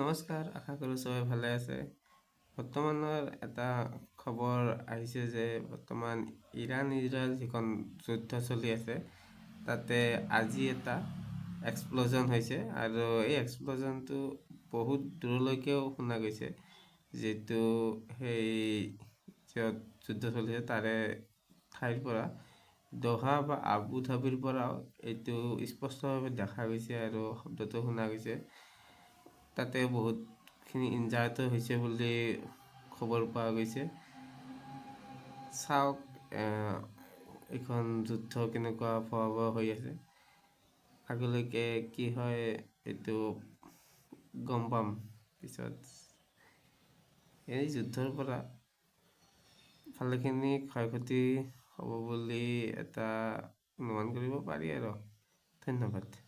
নমস্কাৰ, আশা কৰোঁ চবে ভালে আছে। বৰ্তমানৰ এটা খবৰ আহিছে যে বৰ্তমান ইৰাণ ইজৰাইল যিখন যুদ্ধ চলি আছে তাতে আজি এটা এক্সপ্ল'জন হৈছে আৰু এই এক্সপ্ল'জনটো বহুত দূৰলৈকেও শুনা গৈছে, যিটো সেই য'ত যুদ্ধ চলি আছে তাৰে ঠাইৰ পৰা দোহা বা আবু ধাবিৰ পৰাও এইটো স্পষ্টভাৱে দেখা গৈছে আৰু শব্দটো শুনা গৈছে। তাতে বহুতখিনি ইনজাৰ্ডো হৈছে বুলি খবৰ পোৱা গৈছে। চাওক এইখন যুদ্ধ কেনেকুৱা ভয়াৱহ হৈ আছে। আগলৈকে কি হয় এইটো গম পাম পিছত। এই যুদ্ধৰ পৰা ভালেখিনি ক্ষয়ক্ষতি হ'ব বুলি এটা অনুমান কৰিব পাৰি আৰু। ধন্যবাদ।